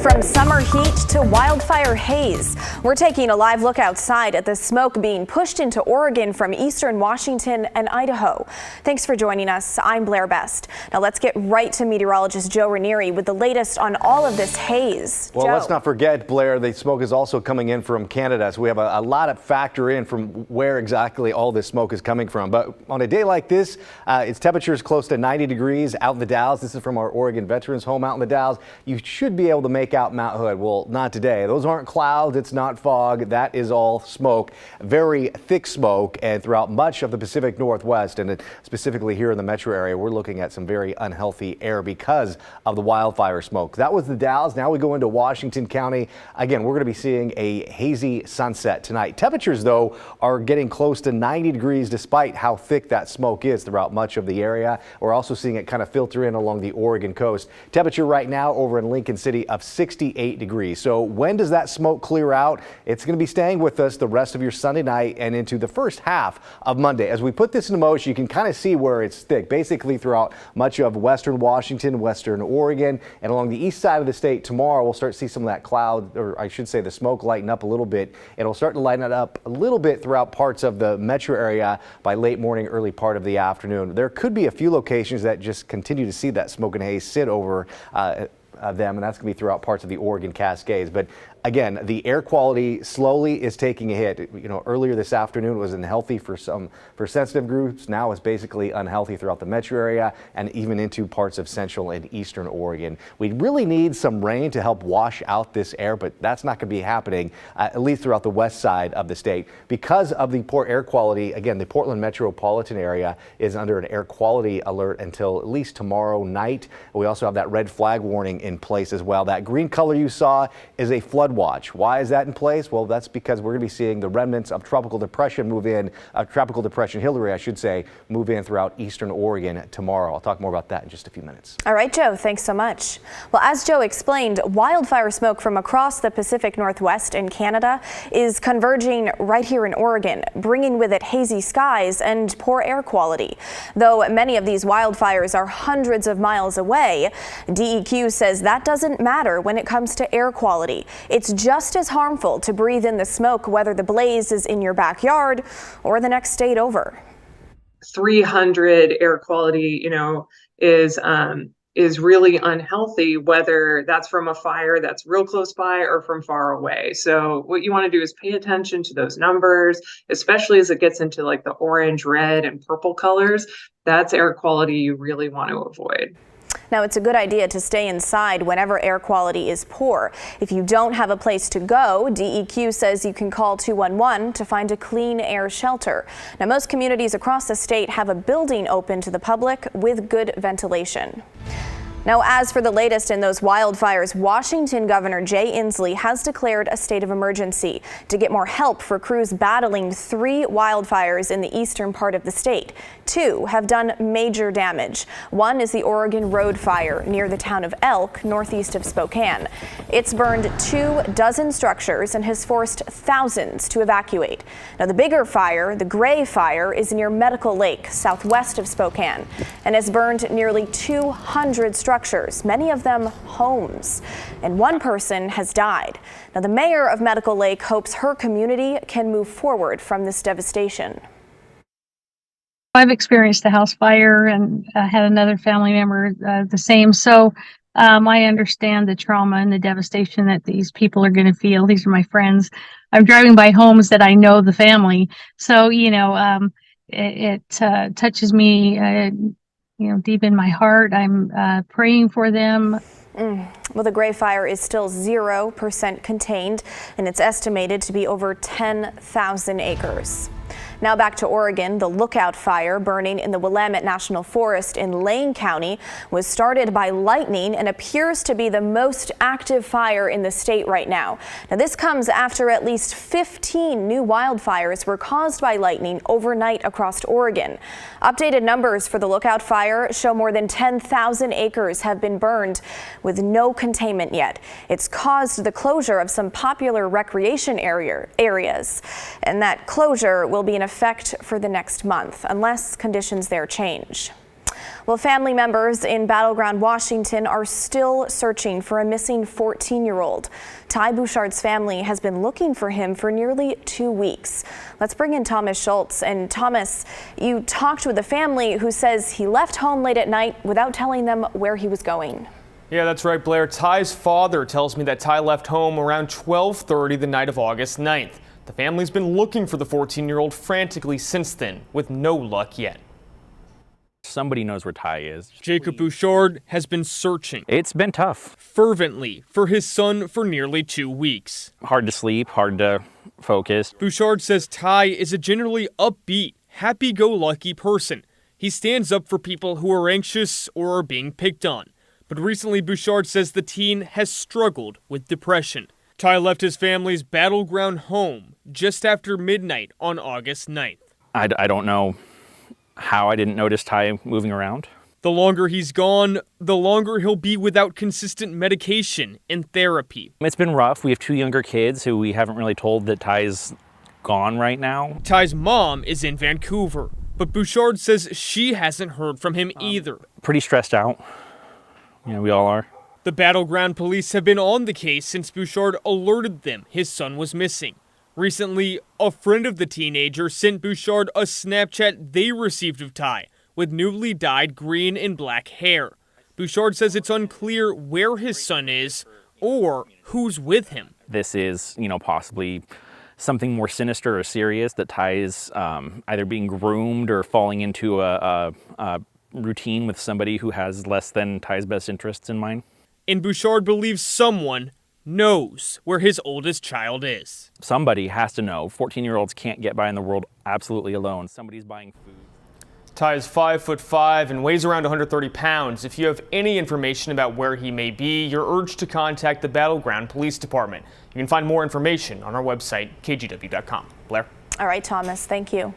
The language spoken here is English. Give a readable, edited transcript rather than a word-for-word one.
From summer heat to wildfire haze, we're taking a live look outside at the smoke being pushed into Oregon from eastern Washington and Idaho. Thanks for joining us. I'm Blair Best. Now let's get right to meteorologist Joe Ranieri with the latest on all of this haze. Well, Joe. Let's not forget, Blair, the smoke is also coming in from Canada, so we have a lot of factor in from where exactly all this smoke is coming from. But on a day like this, its temperature is close to 90 degrees out in the Dalles. This is from our Oregon Veterans Home out in the Dalles. You should be able to make out Mount Hood. Well, not today. Those aren't clouds. It's not fog. That is all smoke. Very thick smoke, and throughout much of the Pacific Northwest, and specifically here in the metro area, we're looking at some very unhealthy air because of the wildfire smoke. That was the Dalles. Now we go into Washington County. Again, we're going to be seeing a hazy sunset tonight. Temperatures, though, are getting close to 90 degrees despite how thick that smoke is throughout much of the area. We're also seeing it kind of filter in along the Oregon coast. Temperature right now over in Lincoln City of 68 degrees. So when does that smoke clear out? It's going to be staying with us the rest of your Sunday night and into the first half of Monday. As we put this into motion, you can kind of see where it's thick, basically throughout much of western Washington, western Oregon, and along the east side of the state. Tomorrow we'll start to see some of that cloud, or I should say the smoke, lighten up a little bit. It'll start to lighten it up a little bit throughout parts of the metro area by late morning, early part of the afternoon. There could be a few locations that just continue to see that smoke and haze sit over them, and that's going to be throughout parts of the Oregon Cascades. But again, the air quality slowly is taking a hit. You know, earlier this afternoon it was unhealthy for sensitive groups. Now it's basically unhealthy throughout the metro area and even into parts of central and eastern Oregon. We really need some rain to help wash out this air, but that's not going to be happening at least throughout the west side of the state because of the poor air quality. Again, the Portland metropolitan area is under an air quality alert until at least tomorrow night. We also have that red flag warning in place as well. That green color you saw is a flood watch. Why is that in place? Well, that's because we're going to be seeing the remnants of tropical depression move in, tropical depression Hillary, I should say, move in throughout eastern Oregon tomorrow. I'll talk more about that in just a few minutes. All right, Joe, thanks so much. Well, as Joe explained, wildfire smoke from across the Pacific Northwest and Canada is converging right here in Oregon, bringing with it hazy skies and poor air quality. Though many of these wildfires are hundreds of miles away, DEQ says that doesn't matter when it comes to air quality. It's just as harmful to breathe in the smoke whether the blaze is in your backyard or the next state over. 300 air quality, is really unhealthy, whether that's from a fire that's real close by or from far away. So what you want to do is pay attention to those numbers, especially as it gets into like the orange, red, and purple colors. That's air quality you really want to avoid. Now, it's a good idea to stay inside whenever air quality is poor. If you don't have a place to go, DEQ says you can call 211 to find a clean air shelter. Now, most communities across the state have a building open to the public with good ventilation. Now, as for the latest in those wildfires, Washington Governor Jay Inslee has declared a state of emergency to get more help for crews battling 3 wildfires in the eastern part of the state. 2 have done major damage. One is the Oregon Road Fire near the town of Elk, northeast of Spokane. It's burned 24 structures and has forced thousands to evacuate. Now, the bigger fire, the Gray Fire, is near Medical Lake, southwest of Spokane, and has burned nearly 200 structures, many of them homes, and one person has died. Now, the mayor of Medical Lake hopes her community can move forward from this devastation. I've experienced a house fire and had another family member the same. So I understand the trauma and the devastation that these people are going to feel. These are my friends. I'm driving by homes that I know the family. So, it touches me, deep in my heart. I'm praying for them. Well, the Gray Fire is still 0% contained, and it's estimated to be over 10,000 acres. Now back to Oregon. The Lookout Fire, burning in the Willamette National Forest in Lane County, was started by lightning and appears to be the most active fire in the state right now. Now, this comes after at least 15 new wildfires were caused by lightning overnight across Oregon. Updated numbers for the Lookout Fire show more than 10,000 acres have been burned with no containment yet. It's caused the closure of some popular recreation areas, and that closure will be in effect for the next month unless conditions there change. Well, family members in Battleground, Washington are still searching for a missing 14-year-old. Ty Bouchard's family has been looking for him for nearly 2 weeks. Let's bring in Thomas Schultz. And Thomas, you talked with a family who says he left home late at night without telling them where he was going. Yeah, that's right, Blair. Ty's father tells me that Ty left home around 12:30 the night of August 9th. The family's been looking for the 14-year-old frantically since then, with no luck yet. Somebody knows where Ty is. Jacob Bouchard has been searching It's been tough. fervently for his son for nearly 2 weeks. Hard to sleep, hard to focus. Bouchard says Ty is a generally upbeat, happy-go-lucky person. He stands up for people who are anxious or are being picked on. But recently, Bouchard says the teen has struggled with depression. Ty left his family's Battleground home just after midnight on August 9th. I don't know how I didn't notice Ty moving around. The longer he's gone, the longer he'll be without consistent medication and therapy. It's been rough. We have 2 younger kids who we haven't really told that Ty's gone right now. Ty's mom is in Vancouver, but Bouchard says she hasn't heard from him either. Pretty stressed out. We all are. The Battleground police have been on the case since Bouchard alerted them his son was missing. Recently, a friend of the teenager sent Bouchard a Snapchat they received of Ty with newly dyed green and black hair. Bouchard says it's unclear where his son is or who's with him. This is, possibly something more sinister or serious, that Ty is either being groomed or falling into a routine with somebody who has less than Ty's best interests in mind. And Bouchard believes someone knows where his oldest child is. Somebody has to know. 14-year-olds can't get by in the world absolutely alone. Somebody's buying food. Ty is 5'5" and weighs around 130 pounds. If you have any information about where he may be, you're urged to contact the Battleground Police Department. You can find more information on our website, kgw.com. Blair? All right, Thomas, thank you.